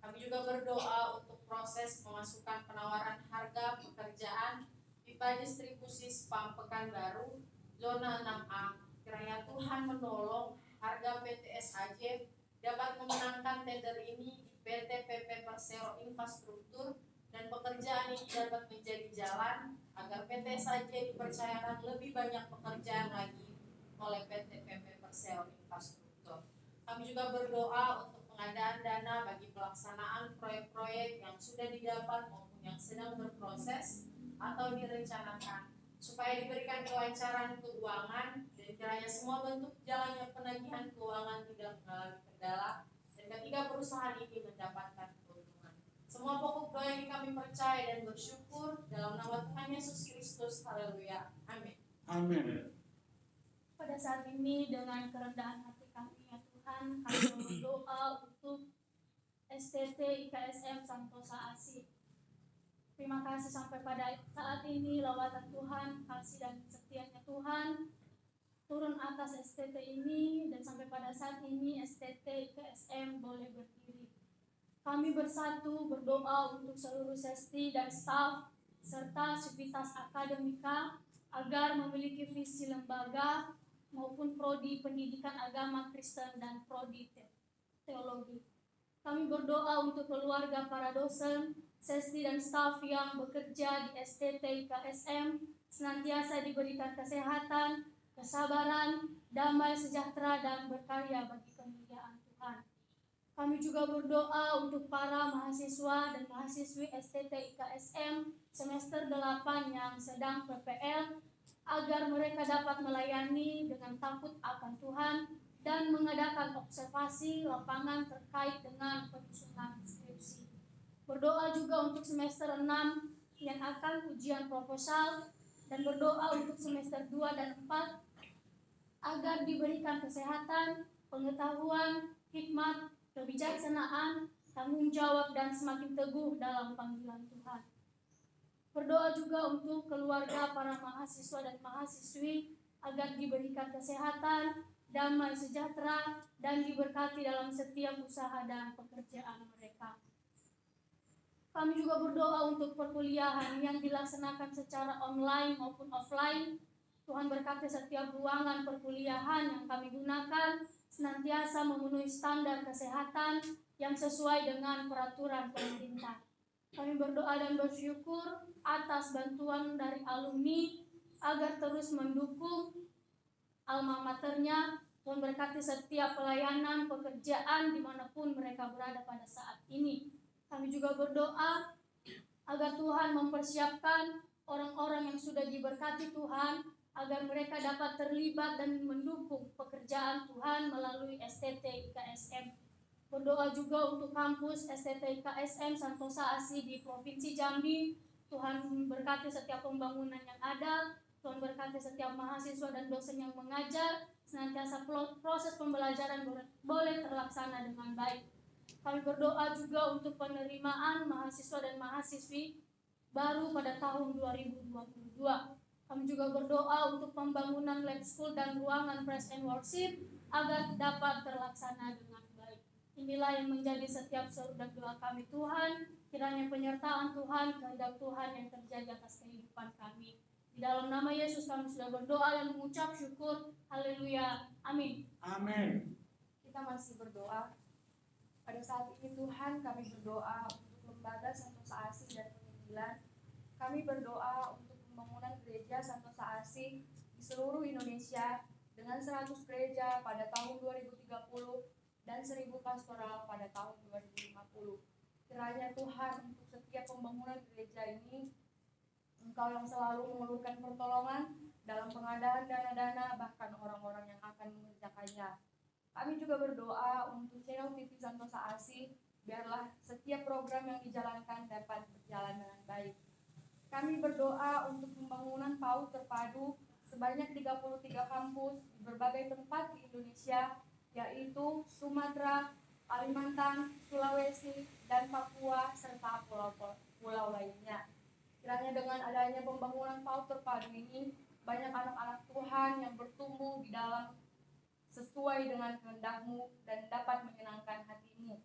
Kami juga berdoa untuk proses pemasukan penawaran harga pekerjaan pipa distribusi SPAM Pekanbaru zona 6A. Kiranya Tuhan menolong harga PT SAJ dapat memenangkan tender ini di PT PP Persero Infrastruktur, dan pekerjaan ini dapat menjadi jalan agar PT SAJ dipercayakan lebih banyak pekerjaan lagi oleh PT PP Persero Infrastruktur. Kami juga berdoa untuk pengadaan dana bagi pelaksanaan proyek-proyek yang sudah didapat maupun yang sedang berproses atau direncanakan, supaya diberikan kelancaran keuangan dan kiranya semua bentuk jalannya penagihan keuangan tidak mengalami kendala dan ketiga perusahaan ini mendapatkan keuntungan. Semua pokok doa ini kami percaya dan bersyukur dalam nama Tuhan Yesus Kristus. Haleluya. Amin. Amin. Pada saat ini dengan kerendahan hati kami ya Tuhan, kami berdoa untuk STT IKSM Santosa Asih. Terima kasih sampai pada saat ini lawatan Tuhan, kasih dan setianya Tuhan turun atas STT ini, dan sampai pada saat ini STT IKSM boleh berdiri. Kami bersatu berdoa untuk seluruh sesti dan staf serta sivitas akademika agar memiliki visi lembaga maupun prodi pendidikan agama Kristen dan prodi teologi. Kami berdoa untuk keluarga para dosen, sesti dan staf yang bekerja di STT IKSM senantiasa diberikan kesehatan, kesabaran, damai sejahtera, dan berkarya bagi kemuliaan Tuhan. Kami juga berdoa untuk para mahasiswa dan mahasiswi STT IKSM semester 8 yang sedang PPL agar mereka dapat melayani dengan takut akan Tuhan dan mengadakan observasi lapangan terkait dengan penyusunan skripsi. Berdoa juga untuk semester 6 yang akan ujian proposal, dan berdoa untuk semester 2 dan 4 agar diberikan kesehatan, pengetahuan, hikmat, kebijaksanaan, tanggung jawab, dan semakin teguh dalam panggilan Tuhan. Berdoa juga untuk keluarga para mahasiswa dan mahasiswi agar diberikan kesehatan, damai sejahtera, dan diberkati dalam setiap usaha dan pekerjaan mereka. Kami juga berdoa untuk perkuliahan yang dilaksanakan secara online maupun offline. Tuhan berkati setiap ruangan perkuliahan yang kami gunakan senantiasa memenuhi standar kesehatan yang sesuai dengan peraturan pemerintah. Kami berdoa dan bersyukur atas bantuan dari alumni agar terus mendukung alma maternya. Tuhan berkati setiap pelayanan pekerjaan dimanapun mereka berada pada saat ini. Kami juga berdoa agar Tuhan mempersiapkan orang-orang yang sudah diberkati Tuhan agar mereka dapat terlibat dan mendukung pekerjaan Tuhan melalui STT IKSM. Berdoa juga untuk kampus STT IKSM Santosa Asih di Provinsi Jambi. Tuhan berkati setiap pembangunan yang ada, Tuhan berkati setiap mahasiswa dan dosen yang mengajar, senantiasa proses pembelajaran boleh terlaksana dengan baik. Kami berdoa juga untuk penerimaan mahasiswa dan mahasiswi baru pada tahun 2022. Kami juga berdoa untuk pembangunan lab school dan ruangan praise and worship agar dapat terlaksana dengan baik. Inilah yang menjadi setiap seru dan doa kami Tuhan. Kiranya penyertaan Tuhan, kehendak Tuhan yang terjadi atas kehidupan kami. Di dalam nama Yesus kami sudah berdoa dan mengucap syukur. Haleluya. Amin. Amin. Kita masih berdoa. Pada saat ini Tuhan, kami berdoa untuk lembaga Santosa Asih dan penginjilan. Kami berdoa untuk pembangunan gereja Santosa Asih di seluruh Indonesia dengan 100 gereja pada tahun 2030 dan 1000 pastoral pada tahun 2050. Kiranya Tuhan, untuk setiap pembangunan gereja ini, Engkau yang selalu mengulurkan pertolongan dalam pengadaan dana-dana, bahkan orang-orang yang akan mengerjakannya. Kami juga berdoa untuk channel TV Santosa Asih, biarlah setiap program yang dijalankan dapat berjalan dengan baik. Kami berdoa untuk pembangunan PAUD terpadu sebanyak 33 kampus di berbagai tempat di Indonesia, yaitu Sumatera, Kalimantan, Sulawesi, dan Papua, serta pulau-pulau lainnya. Kiranya dengan adanya pembangunan PAUD terpadu ini, banyak anak-anak Tuhan yang bertumbuh di dalam sesuai dengan kehendak-Mu dan dapat menyenangkan hati-Mu.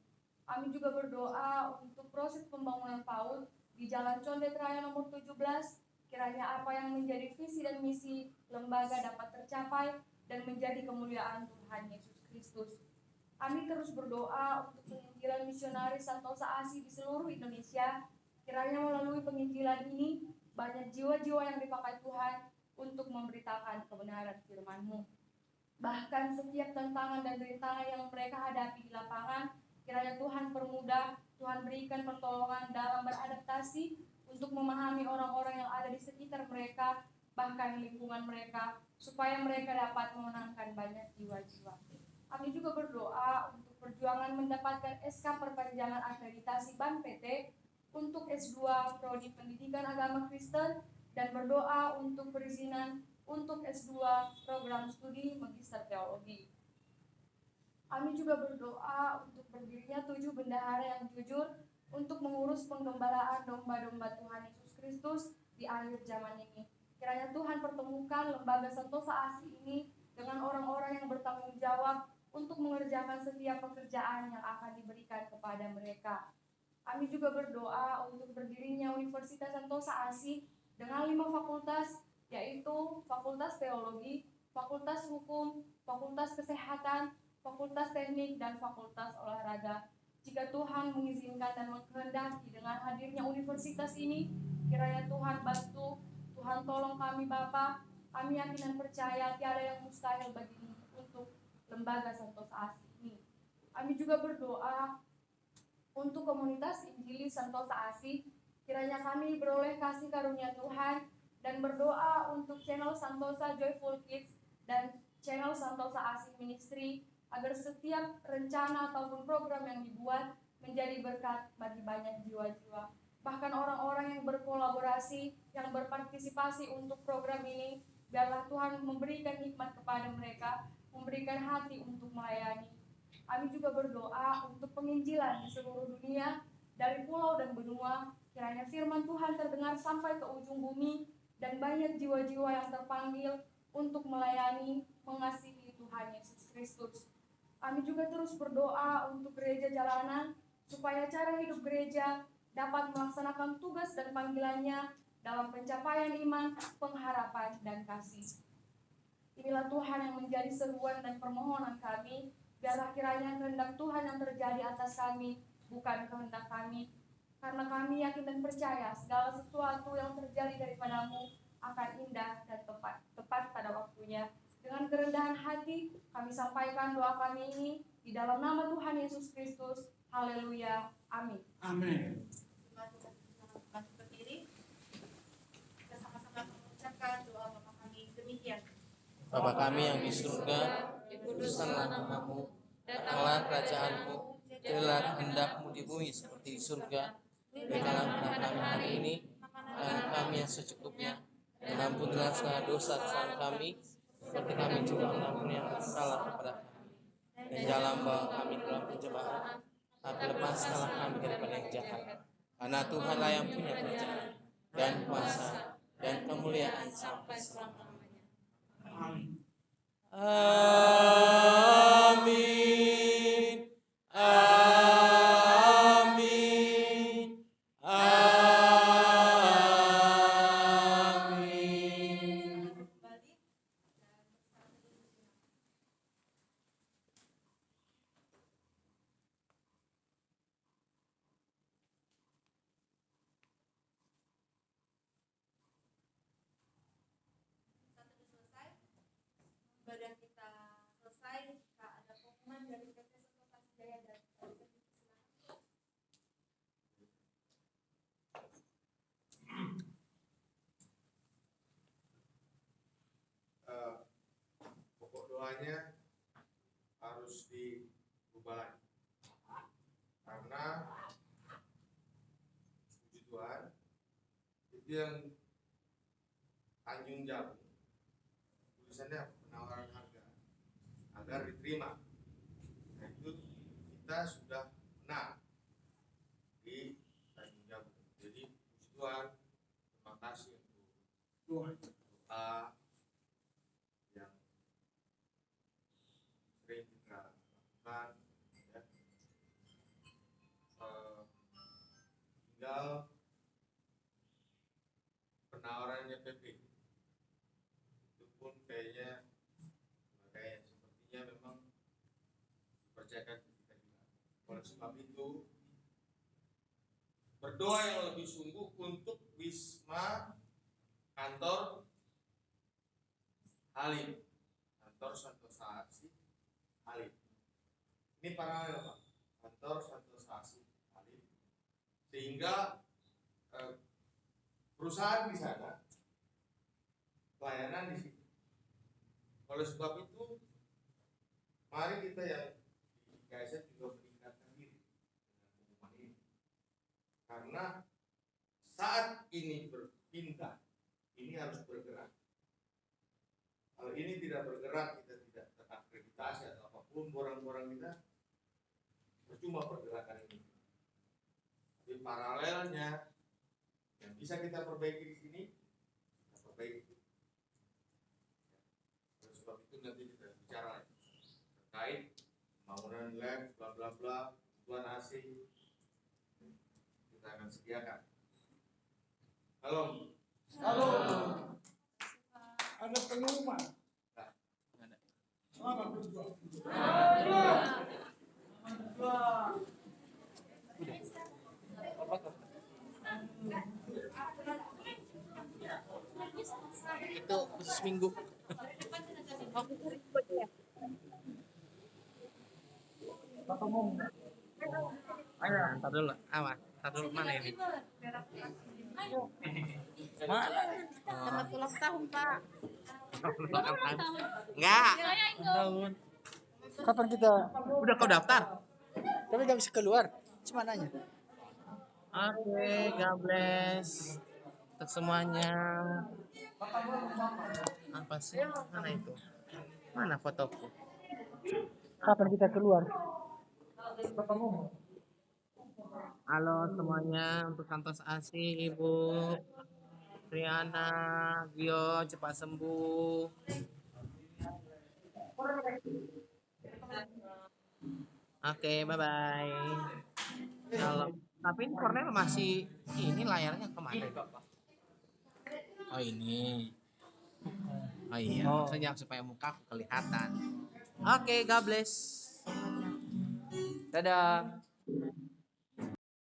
Kami juga berdoa untuk proses pembangunan PAUD di Jalan Condet Raya nomor 17, kiranya apa yang menjadi visi dan misi lembaga dapat tercapai dan menjadi kemuliaan Tuhan Yesus Kristus. Kami terus berdoa untuk penginjilan misionaris Santosa Asih di seluruh Indonesia. Kiranya melalui penginjilan ini, banyak jiwa-jiwa yang dipakai Tuhan untuk memberitakan kebenaran firman-Mu. Bahkan setiap tantangan dan rintangan yang mereka hadapi di lapangan, kiranya Tuhan permudah, Tuhan berikan pertolongan dalam beradaptasi untuk memahami orang-orang yang ada di sekitar mereka, bahkan lingkungan mereka, supaya mereka dapat memenangkan banyak jiwa-jiwa. Kami juga berdoa untuk perjuangan mendapatkan SK perpanjangan akreditasi BAN PT untuk S2 Prodi Pendidikan Agama Kristen dan berdoa untuk perizinan untuk S2 program studi Magister Teologi. Kami juga berdoa untuk berdirinya 7 bendahara yang jujur untuk mengurus penggembalaan domba-domba Tuhan Yesus Kristus di akhir zaman ini. Kiranya Tuhan pertemukan lembaga Santosa Asih ini dengan orang-orang yang bertanggung jawab untuk mengerjakan setiap pekerjaan yang akan diberikan kepada mereka. Kami juga berdoa untuk berdirinya Universitas Santosa Asih dengan 5 fakultas, yaitu Fakultas Teologi, Fakultas Hukum, Fakultas Kesehatan, Fakultas Teknik, dan Fakultas Olahraga. Jika Tuhan mengizinkan dan menghendaki dengan hadirnya universitas ini, kiranya Tuhan bantu, Tuhan tolong kami Bapa. Kami yakin dan percaya tiada yang mustahil bagimu untuk lembaga Santosa Asih ini. Kami juga berdoa untuk komunitas Injili Santosa Asih, kiranya kami beroleh kasih karunia Tuhan dan berdoa untuk channel Santosa Joyful Kids dan channel Santosa Asih Ministry agar setiap rencana ataupun program yang dibuat menjadi berkat bagi banyak jiwa-jiwa. Bahkan orang-orang yang berkolaborasi, yang berpartisipasi untuk program ini, biarlah Tuhan memberikan hikmat kepada mereka, memberikan hati untuk melayani. Kami juga berdoa untuk penginjilan di seluruh dunia, dari pulau dan benua, kiranya firman Tuhan terdengar sampai ke ujung bumi, dan banyak jiwa-jiwa yang terpanggil untuk melayani, mengasihi Tuhan Yesus Kristus. Kami juga terus berdoa untuk gereja jalanan, supaya cara hidup gereja dapat melaksanakan tugas dan panggilannya dalam pencapaian iman, pengharapan, dan kasih. Inilah Tuhan yang menjadi seruan dan permohonan kami. Biarlah kiranya kehendak Tuhan yang terjadi atas kami, bukan kehendak kami. Karena kami yakin dan percaya segala sesuatu yang terjadi daripada-Mu akan indah dan tepat pada waktunya. Dengan kerendahan hati, kami sampaikan doa kami ini di dalam nama Tuhan Yesus Kristus. Haleluya. Amin. Amin. Masih berdiri. Kita sama-sama mengucapkan doa Bapa kami demikian. Bapa kami yang di surga, dikuduskanlah nama-Mu, datanglah kerajaan-Mu, jadilah kehendak-Mu di bumi seperti di surga. Berikanlah kepada kami hari ini makanan kami yang secukupnya, dan ampunilah segala dosa-kesalahan kami, seperti kami juga mengampuni yang bersalah kepada kami. Dan janganlah membawa kami dalam pencobaan, tapi lepaskanlah kami daripada yang jahat. Karena Tuhanlah yang punya kerajaan dan kuasa dan kemuliaan sampai selama-lamanya. Amin. Amin. Amin. ibadah kita selesai, jika ada pengumuman dari PT Santo Asih Jaya dan Pokok doanya harus diubah lagi karena puji Tuhan itu yang Tanjung Jabung tulisannya penawaran harga agar diterima. Nah itu kita sudah menang di Tanjung Jabung. Jadi puji Tuhan, terima kasih untuk doa yang sering kita lakukan ya. Tinggal penawarannya PP itu pun kayaknya sepertinya memang dipercayakan kita juga. Oleh sebab itu berdoa yang lebih sungguh untuk Wisma kantor Halim, kantor Santosa Asih Halim. Ini paralel Pak, kantor Santosa Asih Halim, sehingga perusahaan di sana, pelayanan di sini. Oleh sebab itu, mari kita yang di KSN juga meningkatkan diri dengan pengumuman ini, karena saat ini berpindah, ini harus bergerak. Kalau ini tidak bergerak, kita tidak terakreditasi atau apapun, orang-orang kita percuma pergerakan ini. Tapi paralelnya yang bisa kita perbaiki di sini, kita perbaiki. Oleh sebab itu nanti kita bicara terkait pembangunan lab, bla bla bla, kebutuhan asing, kita akan sediakan. Halo. Ada pengumuman. Selamat berjuang. Itu khusus minggu. Ayo, ntar dulu. Ntar dulu mana ini? Mana? Selamat ulang tahun, Pak. Enggak. Rayain dong. Kapan kita? Udah kau daftar? Tapi nggak bisa keluar. Cuma nanya. Oke, God bless untuk semuanya. Apa sih? Mana itu? Mana fotoku? Kapan kita keluar? Halo semuanya, untuk Santos Asih, Ibu Riana, Gio, cepat sembuh. Oke, bye-bye. Kalau tapi ini Cornel masih ini layarnya kemana? Oh ini. Oh iya, maksudnya supaya muka aku kelihatan. Oke, God bless. Dadah.